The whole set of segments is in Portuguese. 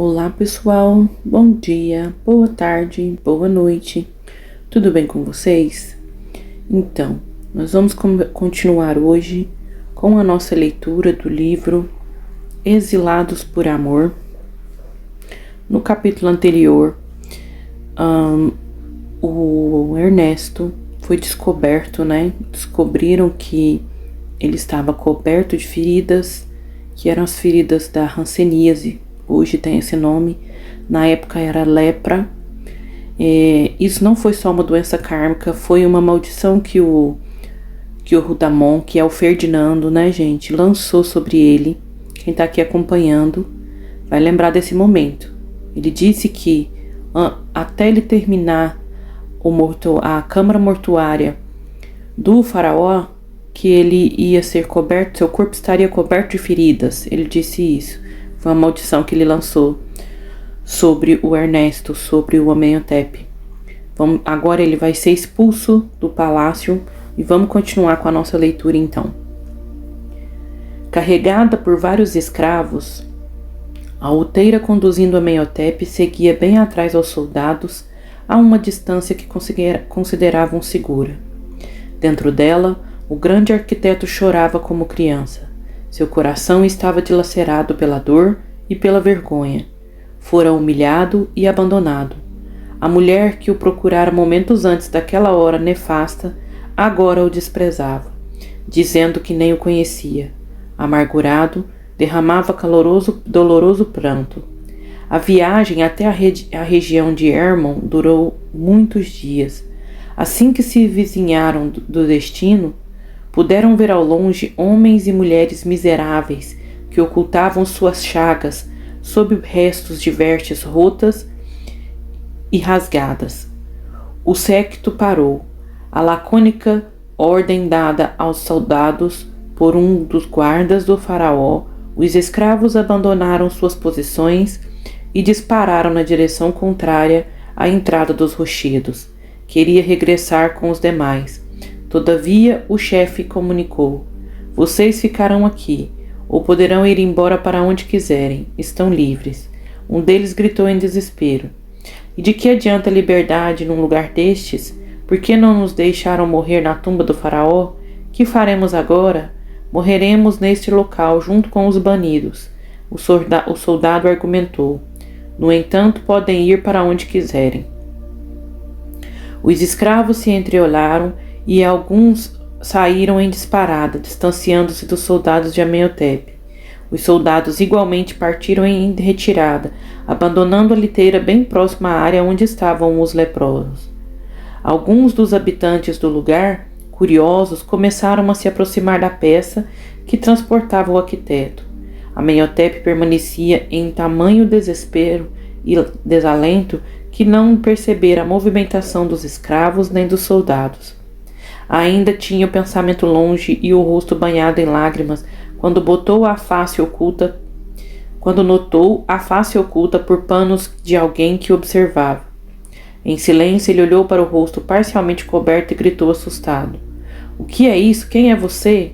Olá pessoal, bom dia, boa tarde, boa noite, tudo bem com vocês? Então, nós vamos continuar hoje com a nossa leitura do livro Exilados por Amor. No capítulo anterior, o Ernesto foi descoberto, Descobriram que ele estava coberto de feridas, que eram as feridas da hanseníase. Hoje tem esse nome, na época era lepra. Isso não foi só uma doença kármica, foi uma maldição que o Rudamon, que é o Ferdinando, gente, lançou sobre ele. Quem tá aqui acompanhando vai lembrar desse momento. Ele disse que até ele terminar a câmara mortuária do faraó, que ele ia ser coberto, seu corpo estaria coberto de feridas. Ele disse isso. Foi uma maldição que ele lançou sobre o Ernesto, sobre o Amenhotep. Agora ele vai ser expulso do palácio e vamos continuar com a nossa leitura então. Carregada por vários escravos, a outeira conduzindo Amenhotep seguia bem atrás aos soldados a uma distância que consideravam segura. Dentro dela, o grande arquiteto chorava como criança. Seu coração estava dilacerado pela dor e pela vergonha. Fora humilhado e abandonado. A mulher que o procurara momentos antes daquela hora nefasta, agora o desprezava, dizendo que nem o conhecia. Amargurado, derramava doloroso pranto. A viagem até a região de Hermon durou muitos dias. Assim que se vizinharam do destino, puderam ver ao longe homens e mulheres miseráveis que ocultavam suas chagas sob restos de vestes rotas e rasgadas. O séquito parou. A lacônica ordem dada aos soldados por um dos guardas do faraó, os escravos abandonaram suas posições e dispararam na direção contrária à entrada dos rochedos. Queria regressar com os demais. Todavia, o chefe comunicou: vocês ficarão aqui, ou poderão ir embora para onde quiserem. Estão livres. Um deles gritou em desespero: e de que adianta a liberdade num lugar destes? Por que não nos deixaram morrer na tumba do faraó? Que faremos agora? Morreremos neste local junto com os banidos. O soldado argumentou: no entanto, podem ir para onde quiserem. Os escravos se entreolharam e alguns saíram em disparada, distanciando-se dos soldados de Amenhotep. Os soldados igualmente partiram em retirada, abandonando a liteira bem próxima à área onde estavam os leprosos. Alguns dos habitantes do lugar, curiosos, começaram a se aproximar da peça que transportava o arquiteto. Amenhotep permanecia em tamanho desespero e desalento que não percebera a movimentação dos escravos nem dos soldados. Ainda tinha o pensamento longe e o rosto banhado em lágrimas quando notou a face oculta por panos de alguém que observava. Em silêncio, ele olhou para o rosto parcialmente coberto e gritou assustado: o que é isso? Quem é você?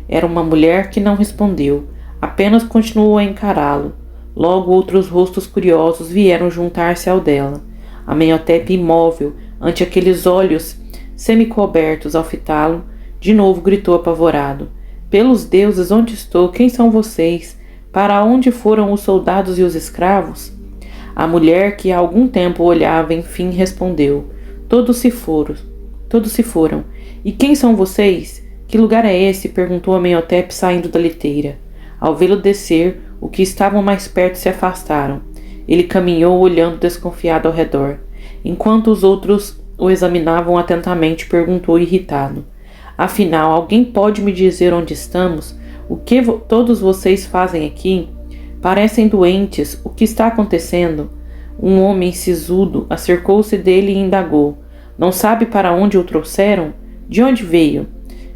Era uma mulher que não respondeu, apenas continuou a encará-lo. Logo outros rostos curiosos vieram juntar-se ao dela. Amenhotep, imóvel ante aqueles olhos semicobertos ao fitá-lo, de novo gritou apavorado: pelos deuses, onde estou? Quem são vocês? Para onde foram os soldados e os escravos? A mulher, que há algum tempo olhava, enfim respondeu: todos se foram. E quem são vocês? Que lugar é esse? Perguntou Amenhotep, saindo da liteira. Ao vê-lo descer, os que estavam mais perto se afastaram. Ele caminhou olhando desconfiado ao redor. Enquanto os outros o examinavam atentamente, perguntou irritado: afinal, alguém pode me dizer onde estamos? O que todos vocês fazem aqui? Parecem doentes. O que está acontecendo? Um homem sisudo acercou-se dele e indagou: não sabe para onde o trouxeram? De onde veio?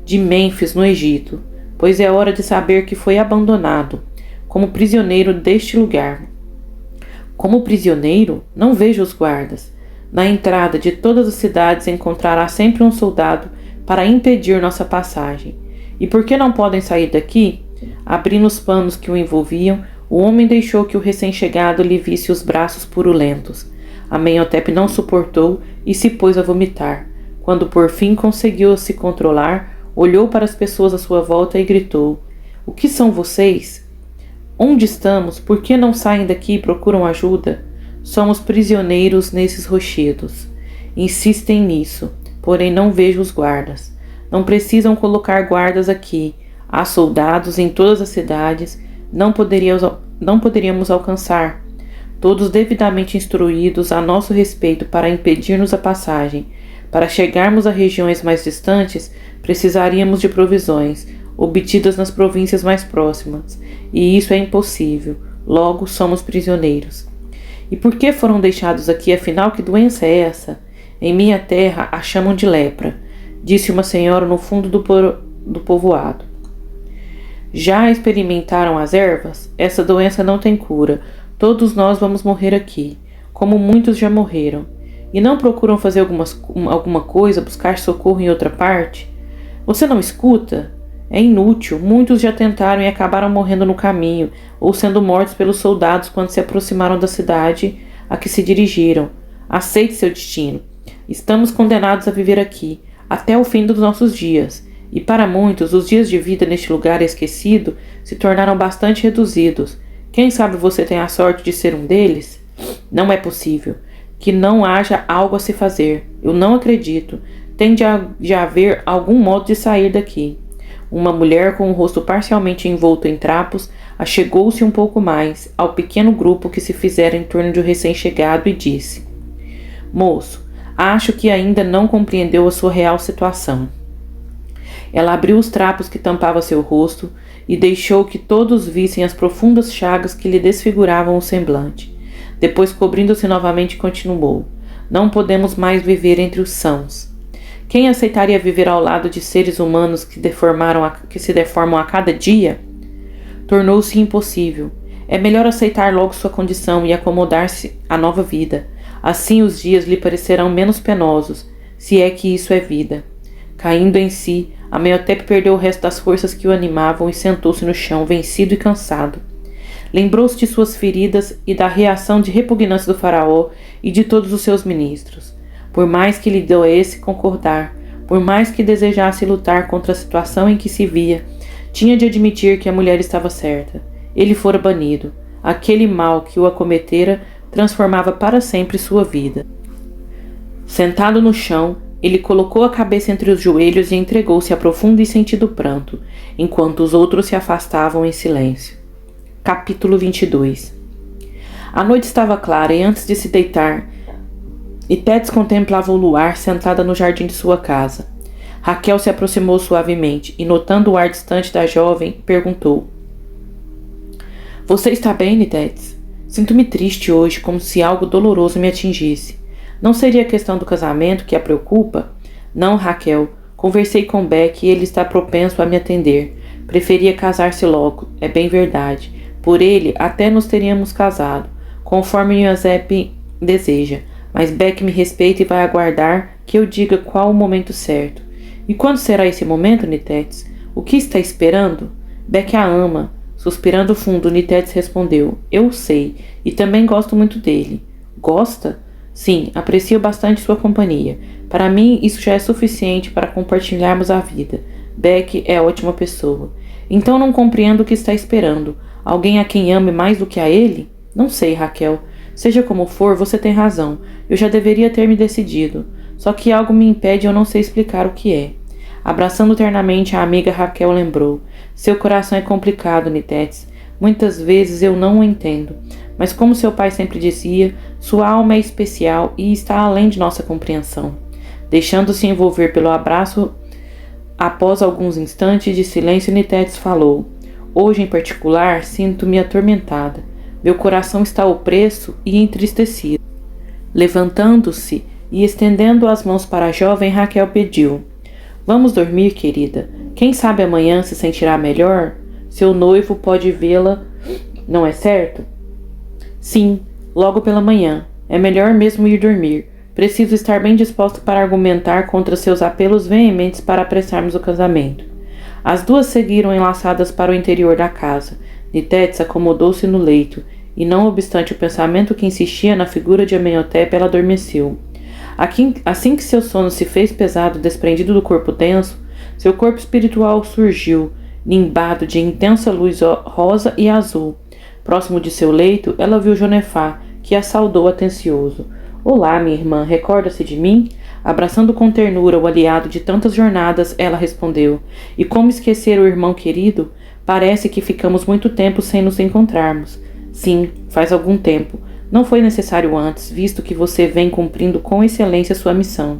De Mênfis, no Egito. Pois é hora de saber que foi abandonado como prisioneiro deste lugar. Como prisioneiro? Não vejo os guardas. Na entrada de todas as cidades encontrará sempre um soldado para impedir nossa passagem. E por que não podem sair daqui? Abrindo os panos que o envolviam, O homem deixou que o recém-chegado lhe visse os braços purulentos. Amenhotep não suportou e se pôs a vomitar. Quando por fim conseguiu se controlar, olhou para as pessoas à sua volta e gritou: "O que são vocês? Onde estamos? Por que não saem daqui e procuram ajuda? Somos prisioneiros nesses rochedos. Insistem nisso, porém não vejo os guardas. Não precisam colocar guardas aqui. Há soldados em todas as cidades. Não poderíamos alcançar. Todos devidamente instruídos a nosso respeito para impedir-nos a passagem. Para chegarmos a regiões mais distantes, precisaríamos de provisões, obtidas nas províncias mais próximas, e isso é impossível. Logo, somos prisioneiros. E por que foram deixados aqui, afinal, que doença é essa? Em minha terra a chamam de lepra", disse uma senhora no fundo do povoado. "Já experimentaram as ervas? Essa doença não tem cura. Todos nós vamos morrer aqui, como muitos já morreram. E não procuram fazer alguma coisa, buscar socorro em outra parte? Você não escuta? É inútil. Muitos já tentaram e acabaram morrendo no caminho, ou sendo mortos pelos soldados quando se aproximaram da cidade a que se dirigiram. Aceite seu destino. Estamos condenados a viver aqui, até o fim dos nossos dias. E para muitos, os dias de vida neste lugar esquecido se tornaram bastante reduzidos. Quem sabe você tem a sorte de ser um deles? Não é possível que não haja algo a se fazer. Eu não acredito. Tem de haver algum modo de sair daqui." Uma mulher com o rosto parcialmente envolto em trapos achegou-se um pouco mais ao pequeno grupo que se fizera em torno de um recém-chegado e disse: "Moço, acho que ainda não compreendeu a sua real situação." Ela abriu os trapos que tampavam seu rosto e deixou que todos vissem as profundas chagas que lhe desfiguravam o semblante. Depois, cobrindo-se novamente, continuou: "Não podemos mais viver entre os sãos. Quem aceitaria viver ao lado de seres humanos que se deformam a cada dia? Tornou-se impossível. É melhor aceitar logo sua condição e acomodar-se à nova vida. Assim os dias lhe parecerão menos penosos, se é que isso é vida." Caindo em si, Amenhotep perdeu o resto das forças que o animavam e sentou-se no chão, vencido e cansado. Lembrou-se de suas feridas e da reação de repugnância do faraó e de todos os seus ministros. Por mais que lhe doesse concordar, por mais que desejasse lutar contra a situação em que se via, tinha de admitir que a mulher estava certa. Ele fora banido. Aquele mal que o acometera transformava para sempre sua vida. Sentado no chão, ele colocou a cabeça entre os joelhos e entregou-se a profundo e sentido pranto, enquanto os outros se afastavam em silêncio. Capítulo 22. A noite estava clara e antes de se deitar, Tétis contemplava o luar sentada no jardim de sua casa. Raquel se aproximou suavemente e, notando o ar distante da jovem, perguntou: "Você está bem, Tétis? Sinto-me triste hoje, como se algo doloroso me atingisse. Não seria a questão do casamento que a preocupa?" "Não, Raquel. Conversei com Beck e ele está propenso a me atender. Preferia casar-se logo, é bem verdade. Por ele, até nos teríamos casado, conforme Nhazep deseja. Mas Beck me respeita e vai aguardar que eu diga qual o momento certo." "E quando será esse momento, Tétis? O que está esperando?" "Beck a ama." Suspirando fundo, Tétis respondeu: "Eu sei, e também gosto muito dele." "Gosta?" "Sim, aprecio bastante sua companhia. Para mim, isso já é suficiente para compartilharmos a vida. Beck é ótima pessoa." "Então não compreendo o que está esperando. Alguém a quem ame mais do que a ele?" "Não sei, Raquel. Seja como for, você tem razão. Eu já deveria ter me decidido. Só que algo me impede e eu não sei explicar o que é." Abraçando ternamente a amiga, Raquel lembrou: "Seu coração é complicado, Tétis. Muitas vezes eu não o entendo. Mas como seu pai sempre dizia, sua alma é especial e está além de nossa compreensão." Deixando-se envolver pelo abraço, após alguns instantes de silêncio, Tétis falou: "Hoje, em particular, sinto-me atormentada. Meu coração está opresso e entristecido." Levantando-se e estendendo as mãos para a jovem, Raquel pediu: "Vamos dormir, querida. Quem sabe amanhã se sentirá melhor? Seu noivo pode vê-la, não é certo?" "Sim, logo pela manhã. É melhor mesmo ir dormir. Preciso estar bem disposto para argumentar contra seus apelos veementes para apressarmos o casamento." As duas seguiram enlaçadas para o interior da casa, Nitétis acomodou-se no leito, e não obstante o pensamento que insistia na figura de Amenhotep, ela adormeceu. Assim que seu sono se fez pesado, desprendido do corpo denso, seu corpo espiritual surgiu, nimbado de intensa luz rosa e azul. Próximo de seu leito, ela viu Jonefá, que a saudou atencioso. Olá, minha irmã, recorda-se de mim? Abraçando com ternura o aliado de tantas jornadas, ela respondeu. E como esquecer o irmão querido? Parece que ficamos muito tempo sem nos encontrarmos. Sim, faz algum tempo. Não foi necessário antes, visto que você vem cumprindo com excelência sua missão.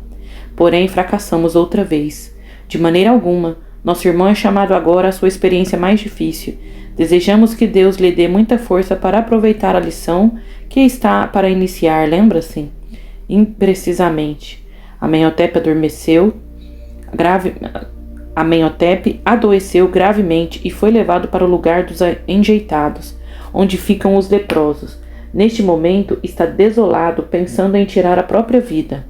Porém, fracassamos outra vez. De maneira alguma. Nosso irmão é chamado agora à sua experiência mais difícil. Desejamos que Deus lhe dê muita força para aproveitar a lição que está para iniciar, lembra-se? Imprecisamente. Amenhotep adoeceu gravemente e foi levado para o lugar dos enjeitados, onde ficam os leprosos. Neste momento está desolado, pensando em tirar a própria vida.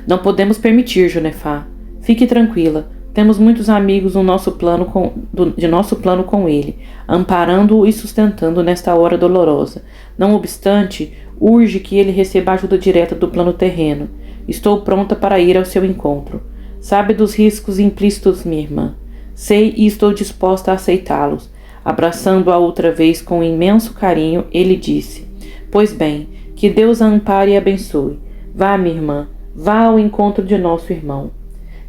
Não podemos permitir, Jonefá. Fique tranquila. Temos muitos amigos de nosso plano com ele, amparando-o e sustentando nesta hora dolorosa. Não obstante, urge que ele receba ajuda direta do plano terreno. Estou pronta para ir ao seu encontro. Sabe dos riscos implícitos, minha irmã. Sei e estou disposta a aceitá-los. Abraçando-a outra vez com imenso carinho, ele disse: Pois bem, que Deus a ampare e abençoe. Vá, minha irmã, vá ao encontro de nosso irmão.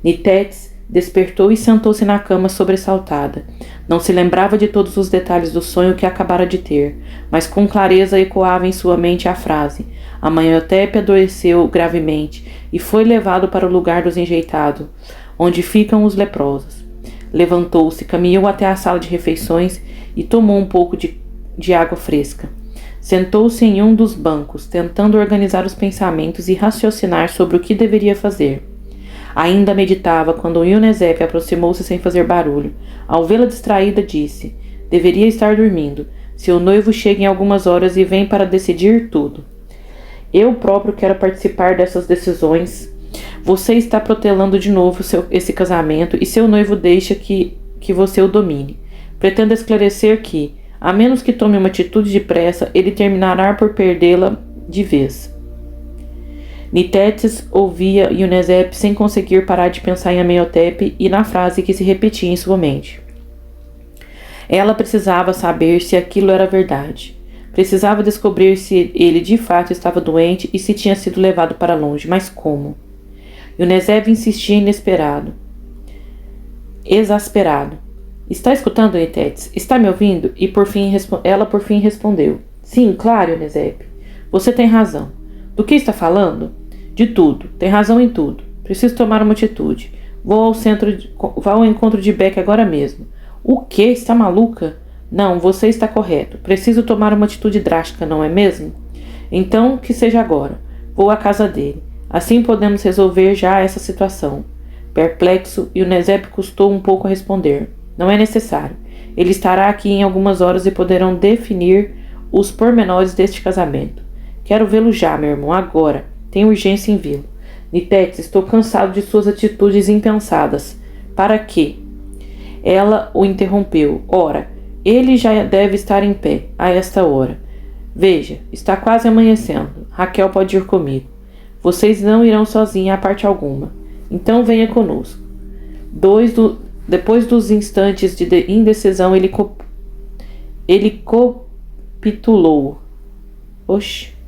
Nitétis despertou e sentou-se na cama sobressaltada. Não se lembrava de todos os detalhes do sonho que acabara de ter, mas com clareza ecoava em sua mente a frase. Amenhotep adoeceu gravemente e foi levado para o lugar dos enjeitados, onde ficam os leprosos. Levantou-se, caminhou até a sala de refeições e tomou um pouco de água fresca. Sentou-se em um dos bancos, tentando organizar os pensamentos e raciocinar sobre o que deveria fazer. Ainda meditava quando Ionezep aproximou-se sem fazer barulho. Ao vê-la distraída, disse: Deveria estar dormindo. Seu noivo chega em algumas horas e vem para decidir tudo. Eu próprio quero participar dessas decisões. Você está protelando de novo esse casamento e seu noivo deixa que você o domine. Pretendo esclarecer que, a menos que tome uma atitude depressa, ele terminará por perdê-la de vez. Nitétis ouvia Ionezep sem conseguir parar de pensar em Amenhotep e na frase que se repetia em sua mente. Ela precisava saber se aquilo era verdade. Precisava descobrir se ele de fato estava doente e se tinha sido levado para longe. Mas como? Ionezep insistia exasperado. Está escutando, Nitétis? Está me ouvindo? E ela por fim respondeu. Sim, claro, Ionezep. Você tem razão. Do que está falando? De tudo. Tem razão em tudo. Preciso tomar uma atitude. Vá ao encontro de Beck agora mesmo. O quê? Está maluca? Não, você está correto. Preciso tomar uma atitude drástica, não é mesmo? Então, que seja agora. Vou à casa dele. Assim podemos resolver já essa situação. Perplexo, Ionezep custou um pouco a responder. Não é necessário. Ele estará aqui em algumas horas e poderão definir os pormenores deste casamento. Quero vê-lo já, meu irmão, agora. Tenho urgência em vê-lo. Nitétis, estou cansado de suas atitudes impensadas. Para quê? Ela o interrompeu. Ora, ele já deve estar em pé, a esta hora. Veja, está quase amanhecendo. Raquel pode ir comigo. Vocês não irão sozinha a parte alguma. Então venha conosco. Depois dos instantes de indecisão, ele capitulou. Oxe.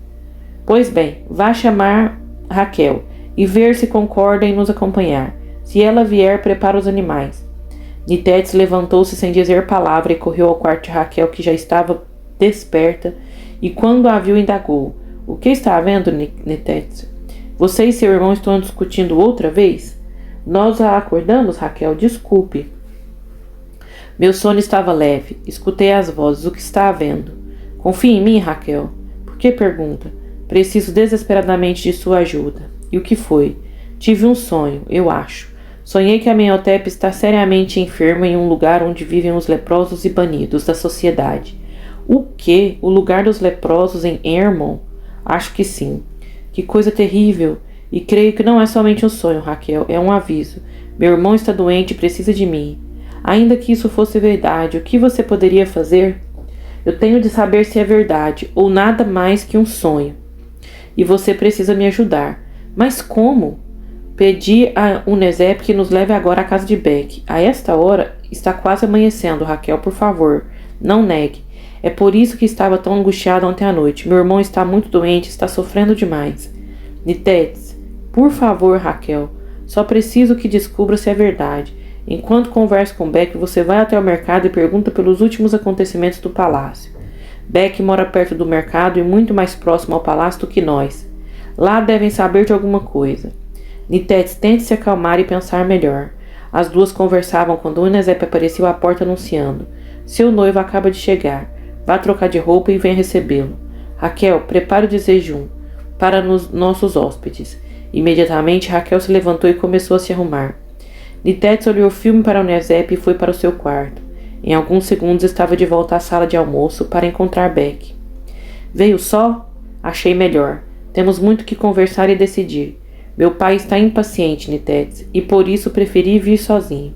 Pois bem, vá chamar Raquel e ver se concorda em nos acompanhar. Se ela vier, prepara os animais. Nitétis levantou-se sem dizer palavra e correu ao quarto de Raquel, que já estava desperta, e quando a viu indagou. O que está havendo, Nitétis? Você e seu irmão estão discutindo outra vez? Nós a acordamos, Raquel? Desculpe. Meu sono estava leve. Escutei as vozes. O que está havendo? Confie em mim, Raquel. Por que pergunta? Preciso desesperadamente de sua ajuda. E o que foi? Tive um sonho, eu acho. Sonhei que Amenhotep está seriamente enfermo em um lugar onde vivem os leprosos e banidos da sociedade. O quê? O lugar dos leprosos em Hermon? Acho que sim. Que coisa terrível! E creio que não é somente um sonho, Raquel, é um aviso. Meu irmão está doente e precisa de mim. Ainda que isso fosse verdade, o que você poderia fazer? Eu tenho de saber se é verdade ou nada mais que um sonho. E você precisa me ajudar. Mas como? Pedi a Unesep que nos leve agora à casa de Beck. A esta hora está quase amanhecendo, Raquel, por favor. Não negue. É por isso que estava tão angustiado ontem à noite. Meu irmão está muito doente, está sofrendo demais. Nitetes, por favor, Raquel. Só preciso que descubra se é verdade. Enquanto converso com Beck, você vai até o mercado e pergunta pelos últimos acontecimentos do palácio. Beck mora perto do mercado e muito mais próximo ao palácio do que nós. Lá devem saber de alguma coisa. Nitetes, tente se acalmar e pensar melhor. As duas conversavam quando Unesep apareceu à porta anunciando. Seu noivo acaba de chegar. Vá trocar de roupa e venha recebê-lo. Raquel, prepare o desejum para nossos hóspedes. Imediatamente, Raquel se levantou e começou a se arrumar. Nitetes olhou o filme para Unesep e foi para o seu quarto. Em alguns segundos estava de volta à sala de almoço para encontrar Beck. Veio só? Achei melhor. Temos muito que conversar e decidir. Meu pai está impaciente, Nitetes, e por isso preferi vir sozinho.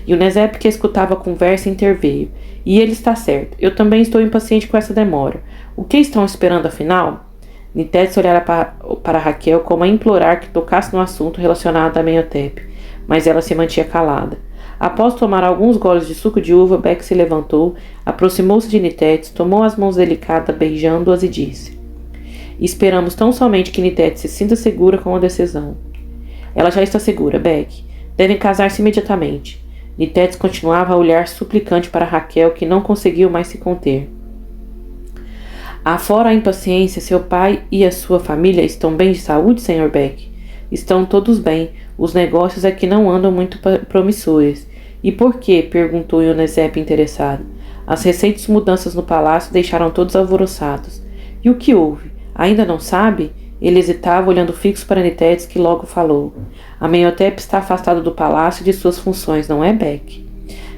E Unesep, que escutava a conversa, interveio. E ele está certo. Eu também estou impaciente com essa demora. O que estão esperando afinal? Nitetes olhara para Raquel como a implorar que tocasse no assunto relacionado a Amenhotep, mas ela se mantinha calada. Após tomar alguns goles de suco de uva, Beck se levantou, aproximou-se de Nitetes, tomou as mãos delicadas, beijando-as e disse: Esperamos tão somente que Nitetes se sinta segura com a decisão. Ela já está segura, Beck. Devem casar-se imediatamente. Nitetes continuava a olhar suplicante para Raquel, que não conseguiu mais se conter. Afora a impaciência, seu pai e a sua família estão bem de saúde, Sr. Beck? Estão todos bem. Os negócios é que não andam muito promissores. E por quê? Perguntou Unesep interessado. As recentes mudanças no palácio deixaram todos alvoroçados. E o que houve? Ainda não sabe? Ele hesitava, olhando fixo para Nitetes, que logo falou. Amenhotep está afastado do palácio e de suas funções, não é, Beck?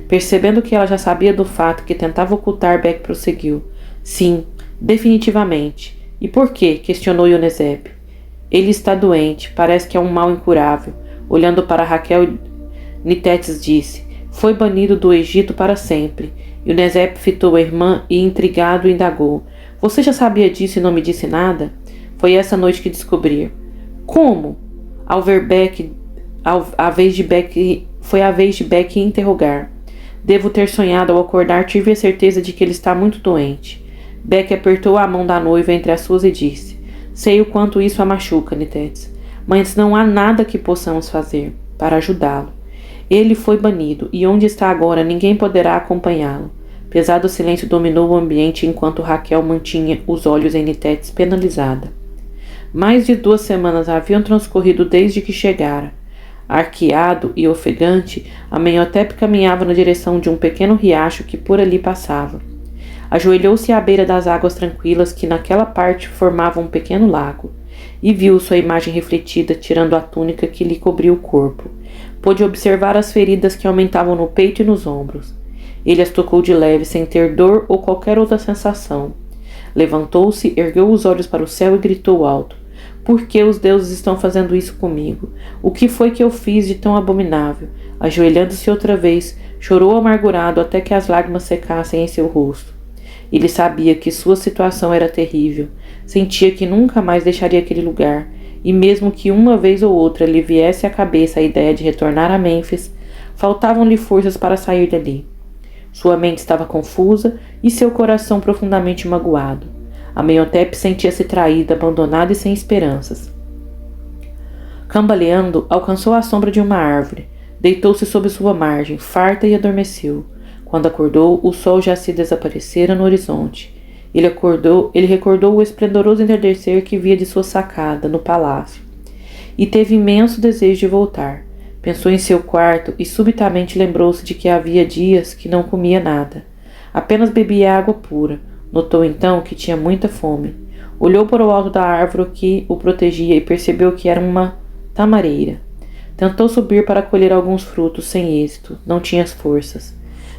Percebendo que ela já sabia do fato que tentava ocultar, Beck prosseguiu. Sim, definitivamente. E por quê? Questionou Unesep. Ele está doente, parece que é um mal incurável. Olhando para Raquel, Nitetes disse. Foi banido do Egito para sempre. Unesep fitou a irmã e, intrigado, indagou. Você já sabia disso e não me disse nada? Foi essa noite que descobri. Como? Ao ver Beck, foi a vez de Beck interrogar. Devo ter sonhado ao acordar, tive a certeza de que ele está muito doente. Beck apertou a mão da noiva entre as suas e disse. Sei o quanto isso a machuca, Nitetes. Mas não há nada que possamos fazer para ajudá-lo. Ele foi banido e onde está agora ninguém poderá acompanhá-lo. Pesado silênio dominou o ambiente enquanto Raquel mantinha os olhos em Nitetes penalizada. Mais de 2 semanas haviam transcorrido desde que chegara. Arqueado e ofegante, Amenhotep caminhava na direção de um pequeno riacho que por ali passava. Ajoelhou-se à beira das águas tranquilas que naquela parte formavam um pequeno lago, e viu sua imagem refletida tirando a túnica que lhe cobria o corpo. Pôde observar as feridas que aumentavam no peito e nos ombros. Ele as tocou de leve, sem ter dor ou qualquer outra sensação. Levantou-se, ergueu os olhos para o céu e gritou alto. Por que os deuses estão fazendo isso comigo? O que foi que eu fiz de tão abominável? Ajoelhando-se outra vez, chorou amargurado até que as lágrimas secassem em seu rosto. Ele sabia que sua situação era terrível. Sentia que nunca mais deixaria aquele lugar, e mesmo que uma vez ou outra lhe viesse à cabeça a ideia de retornar a Mênfis, faltavam-lhe forças para sair dali. Sua mente estava confusa e seu coração profundamente magoado. Amenhotep sentia-se traída, abandonada e sem esperanças. Cambaleando, alcançou a sombra de uma árvore. Deitou-se sob sua margem, farta, e adormeceu. Quando acordou, o sol já se desaparecera no horizonte. Ele recordou o esplendoroso entardecer que via de sua sacada, no palácio. E teve imenso desejo de voltar. Pensou em seu quarto e subitamente lembrou-se de que havia dias que não comia nada. Apenas bebia água pura. Notou então que tinha muita fome. Olhou para o alto da árvore que o protegia e percebeu que era uma tamareira. Tentou subir para colher alguns frutos sem êxito. Não tinha forças.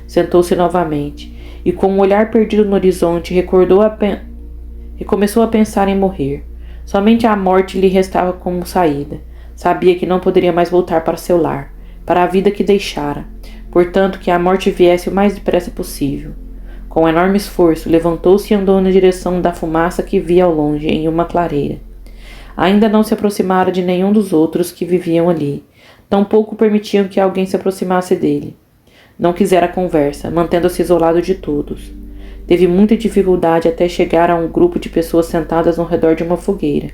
Sentou-se novamente e, com um olhar perdido no horizonte, recomeçou a pensar em morrer. Somente a morte lhe restava como saída. Sabia que não poderia mais voltar para seu lar, para a vida que deixara. portanto que a morte viesse o mais depressa possível. Com enorme esforço, levantou-se e andou na direção da fumaça que via ao longe em uma clareira. Ainda não se aproximara de nenhum dos outros que viviam ali, tampouco permitiam que alguém se aproximasse dele. Não quisera conversa, mantendo-se isolado de todos. Teve muita dificuldade até chegar a um grupo de pessoas sentadas ao redor de uma fogueira.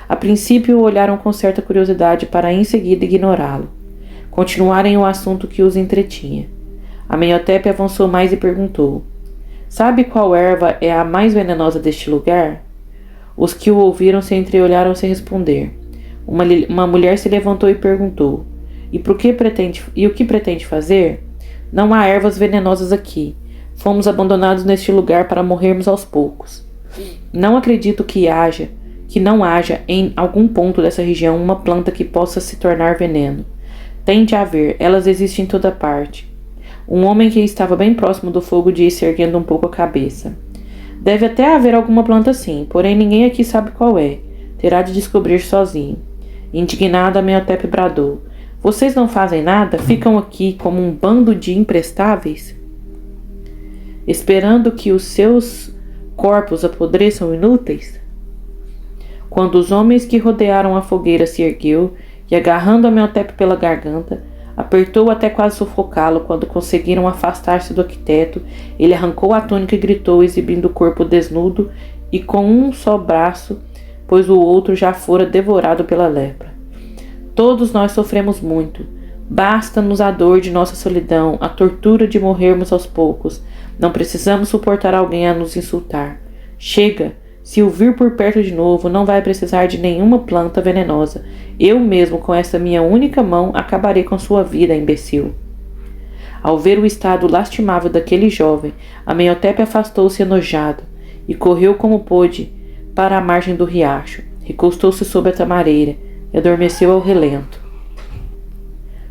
A princípio o olharam com certa curiosidade para em seguida ignorá-lo. Continuarem o assunto que os entretinha. Amenhotep avançou mais e perguntou: Sabe qual erva é a mais venenosa deste lugar? Os que o ouviram se entreolharam sem responder. Uma mulher se levantou e perguntou: E o que pretende fazer? Não há ervas venenosas aqui. Fomos abandonados neste lugar para morrermos aos poucos. Não acredito que não haja em algum ponto dessa região uma planta que possa se tornar veneno. Tem de haver, elas existem em toda parte. Um homem que estava bem próximo do fogo disse, erguendo um pouco a cabeça: Deve até haver alguma planta sim, porém ninguém aqui sabe qual é. Terá de descobrir sozinho. Indignado, Amenhotep bradou: Vocês não fazem nada? Ficam aqui como um bando de imprestáveis? Esperando que os seus corpos apodreçam inúteis? Quando os homens que rodearam a fogueira se ergueu e, agarrando Amenhotep pela garganta, apertou até quase sufocá-lo. Quando conseguiram afastar-se do arquiteto, ele arrancou a túnica e gritou, exibindo o corpo desnudo e com um só braço, pois o outro já fora devorado pela lepra. Todos nós sofremos muito. Basta-nos a dor de nossa solidão, a tortura de morrermos aos poucos. Não precisamos suportar alguém a nos insultar. Chega! Se o vir por perto de novo, não vai precisar de nenhuma planta venenosa. Eu mesmo, com essa minha única mão, acabarei com sua vida, imbecil. Ao ver o estado lastimável daquele jovem, Amenhotep afastou-se enojado e correu como pôde para a margem do riacho. Recostou-se sob a tamareira e adormeceu ao relento,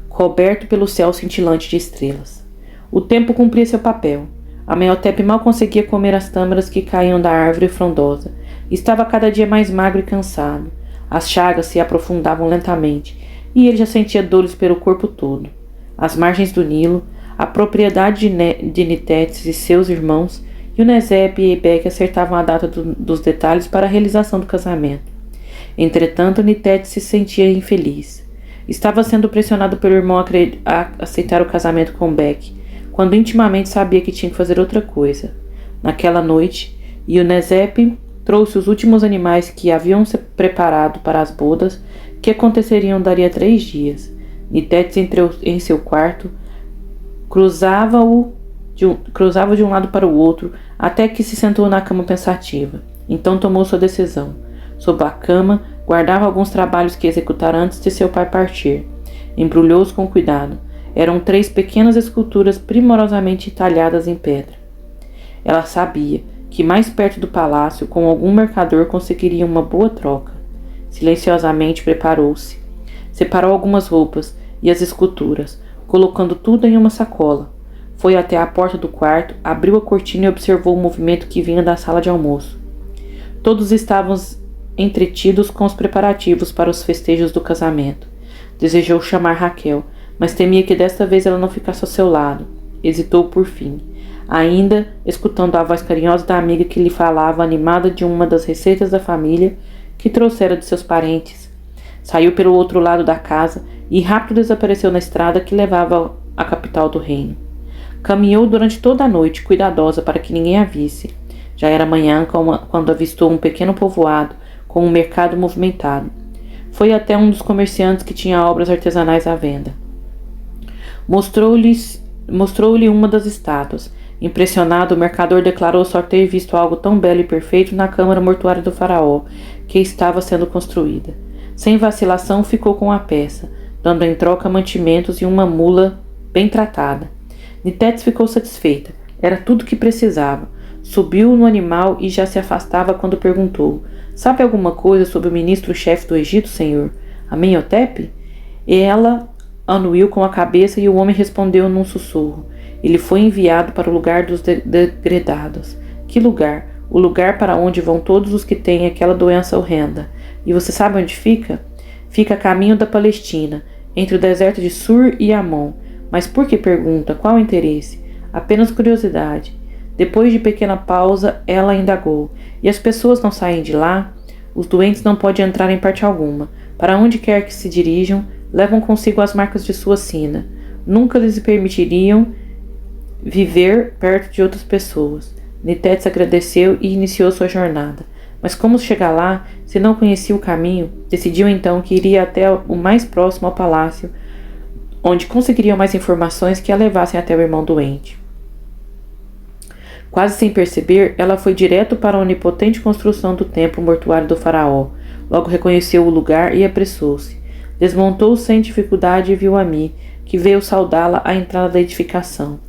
coberto pelo céu cintilante de estrelas. O tempo cumpria seu papel. Amenhotep mal conseguia comer as tâmaras que caíam da árvore frondosa. Estava cada dia mais magro e cansado. As chagas se aprofundavam lentamente, e ele já sentia dores pelo corpo todo. Às margens do Nilo, a propriedade de Nitetes e seus irmãos, e o Nesep e Ebeque acertavam a data dos detalhes para a realização do casamento. Entretanto, Nitetes se sentia infeliz. Estava sendo pressionado pelo irmão a aceitar o casamento com Beque, quando intimamente sabia que tinha que fazer outra coisa. Naquela noite, Ionezep trouxe os últimos animais que haviam se preparado para as bodas, que aconteceriam daria 3 dias. Nitetes entrou em seu quarto, cruzava de um lado para o outro, até que se sentou na cama pensativa. Então tomou sua decisão. Sob a cama, guardava alguns trabalhos que executara antes de seu pai partir. Embrulhou-os com cuidado. Eram 3 pequenas esculturas primorosamente talhadas em pedra. Ela sabia que mais perto do palácio, com algum mercador, conseguiria uma boa troca. Silenciosamente preparou-se. Separou algumas roupas e as esculturas, colocando tudo em uma sacola. Foi até a porta do quarto, abriu a cortina e observou o movimento que vinha da sala de almoço. Todos estavam entretidos com os preparativos para os festejos do casamento. Desejou chamar Raquel, mas temia que desta vez ela não ficasse ao seu lado. Hesitou por fim, ainda escutando a voz carinhosa da amiga que lhe falava, animada de uma das receitas da família que trouxera de seus parentes. Saiu pelo outro lado da casa e rápido desapareceu na estrada que levava à capital do reino. Caminhou durante toda a noite, cuidadosa para que ninguém a visse. Já era manhã quando avistou um pequeno povoado com um mercado movimentado. Foi até um dos comerciantes que tinha obras artesanais à venda. Mostrou-lhe uma das estátuas. Impressionado, o mercador declarou só ter visto algo tão belo e perfeito na câmara mortuária do faraó, que estava sendo construída. Sem vacilação, ficou com a peça, dando em troca mantimentos e uma mula bem tratada. Nitetes ficou satisfeita. Era tudo o que precisava. Subiu no animal e já se afastava quando perguntou: Sabe alguma coisa sobre o ministro-chefe do Egito, senhor? Amenhotep? E ela anuiu com a cabeça e o homem respondeu num sussurro: Ele foi enviado para o lugar dos degredados. Que lugar? O lugar para onde vão todos os que têm aquela doença horrenda. E você sabe onde fica? Fica a caminho da Palestina, entre o deserto de Sur e Amon. Mas por que pergunta? Qual o interesse? Apenas curiosidade. Depois de pequena pausa, ela indagou. E as pessoas não saem de lá? Os doentes não podem entrar em parte alguma. Para onde quer que se dirijam, levam consigo as marcas de sua sina. Nunca lhes permitiriam viver perto de outras pessoas. Nitetes agradeceu e iniciou sua jornada. Mas como chegar lá, se não conhecia o caminho, decidiu então que iria até o mais próximo ao palácio, onde conseguiriam mais informações que a levassem até o irmão doente. Quase sem perceber, ela foi direto para a onipotente construção do templo mortuário do faraó. Logo reconheceu o lugar e apressou-se. Desmontou sem dificuldade e viu Ami, que veio saudá-la à entrada da edificação.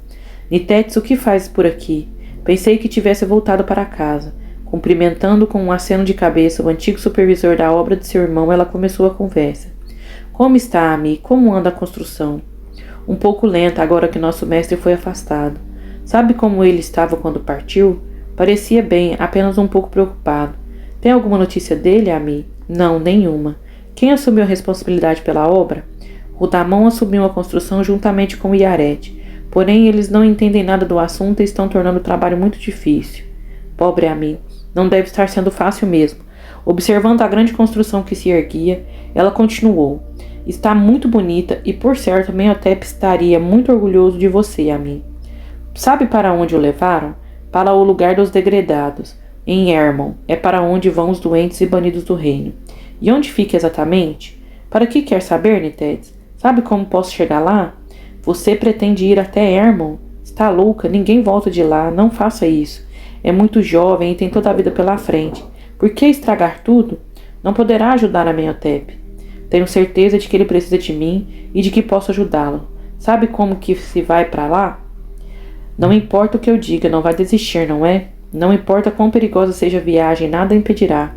Nitetes, o que fazes por aqui? Pensei que tivesse voltado para casa. Cumprimentando com um aceno de cabeça o antigo supervisor da obra de seu irmão, ela começou a conversa. Como está, Ami? Como anda a construção? Um pouco lenta, agora que nosso mestre foi afastado. Sabe como ele estava quando partiu? Parecia bem, apenas um pouco preocupado. Tem alguma notícia dele, Ami? Não, nenhuma. Quem assumiu a responsabilidade pela obra? Rudamão assumiu a construção juntamente com Iarete. Porém, eles não entendem nada do assunto e estão tornando o trabalho muito difícil. Pobre Ami, não deve estar sendo fácil mesmo. Observando a grande construção que se erguia, ela continuou. Está muito bonita e, por certo, Amenhotep estaria muito orgulhoso de você, Ami. Sabe para onde o levaram? Para o lugar dos degredados, em Hermon. É para onde vão os doentes e banidos do reino. E onde fica exatamente? Para que quer saber, Nitetes? Sabe como posso chegar lá? Você pretende ir até Hermon? Está louca? Ninguém volta de lá. Não faça isso. É muito jovem e tem toda a vida pela frente. Por que estragar tudo? Não poderá ajudar Amenhotep. Tenho certeza de que ele precisa de mim e de que posso ajudá-lo. Sabe como que se vai para lá? Não importa o que eu diga, não vai desistir, não é? Não importa quão perigosa seja a viagem, nada impedirá.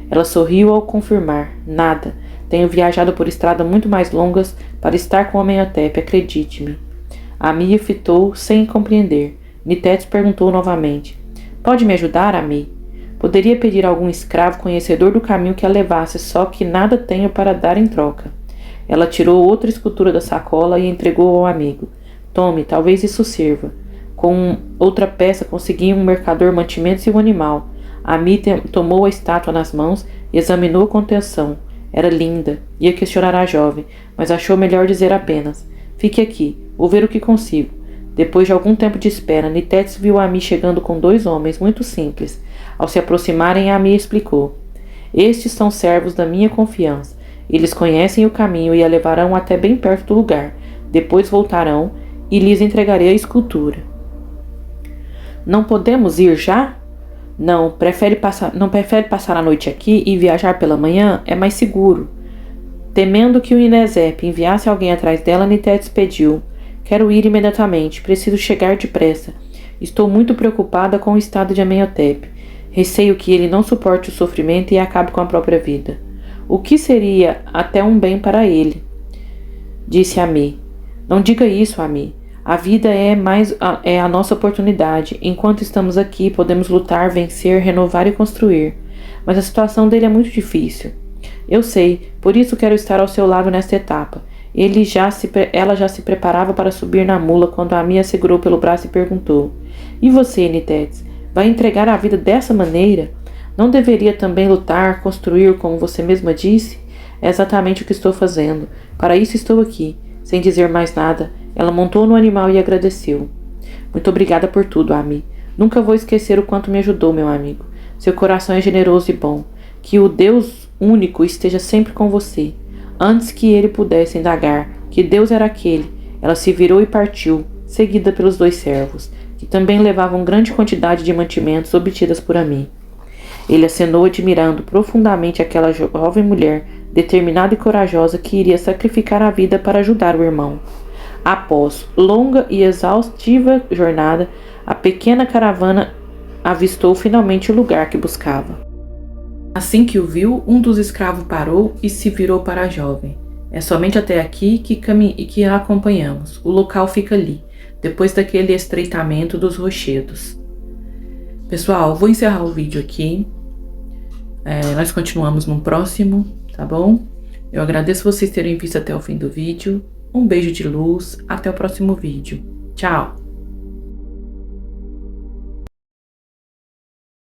Ela sorriu ao confirmar. Nada. Tenho viajado por estradas muito mais longas para estar com Amenhotep, acredite-me. Ami fitou sem compreender. Nitetes perguntou novamente. Pode me ajudar, Ami? Poderia pedir a algum escravo conhecedor do caminho que a levasse, só que nada tenho para dar em troca. Ela tirou outra escultura da sacola e entregou ao amigo. Tome, talvez isso sirva. Com outra peça consegui um mercador mantimentos e um animal. Ami tomou a estátua nas mãos e examinou com atenção. Era linda. Ia questionar a jovem, mas achou melhor dizer apenas. Fique aqui, vou ver o que consigo. Depois de algum tempo de espera, Nitetes viu Ami chegando com 2 homens muito simples. Ao se aproximarem, Ami explicou. Estes são servos da minha confiança. Eles conhecem o caminho e a levarão até bem perto do lugar. Depois voltarão e lhes entregarei a escultura. Não podemos ir já? Não prefere passar a noite aqui e viajar pela manhã? É mais seguro. Temendo que o Inezep enviasse alguém atrás dela, Nitetes pediu. Quero ir imediatamente. Preciso chegar depressa. Estou muito preocupada com o estado de Amenhotep. Receio que ele não suporte o sofrimento e acabe com a própria vida. O que seria até um bem para ele? Disse Ami. Não diga isso, Ami. A vida é a nossa oportunidade. Enquanto estamos aqui, podemos lutar, vencer, renovar e construir. Mas a situação dele é muito difícil. Eu sei, por isso quero estar ao seu lado nesta etapa. Ela já se preparava para subir na mula quando Ami a segurou pelo braço e perguntou. E você, Nitetes, vai entregar a vida dessa maneira? Não deveria também lutar, construir, como você mesma disse? É exatamente o que estou fazendo. Para isso estou aqui. Sem dizer mais nada, ela montou no animal e agradeceu. Muito obrigada por tudo, Ami. Nunca vou esquecer o quanto me ajudou, meu amigo. Seu coração é generoso e bom. Que o Deus único esteja sempre com você. Antes que ele pudesse indagar que Deus era aquele, ela se virou e partiu, seguida pelos 2 servos, que também levavam grande quantidade de mantimentos obtidas por Ami. Ele acenou admirando profundamente aquela jovem mulher, determinada e corajosa, que iria sacrificar a vida para ajudar o irmão. Após longa e exaustiva jornada, a pequena caravana avistou finalmente o lugar que buscava. Assim que o viu, um dos escravos parou e se virou para a jovem. É somente até aqui que a acompanhamos. O local fica ali, depois daquele estreitamento dos rochedos. Pessoal, vou encerrar o vídeo aqui. Nós continuamos no próximo, tá bom? Eu agradeço vocês terem visto até o fim do vídeo Um beijo de luz, até o próximo vídeo. Tchau!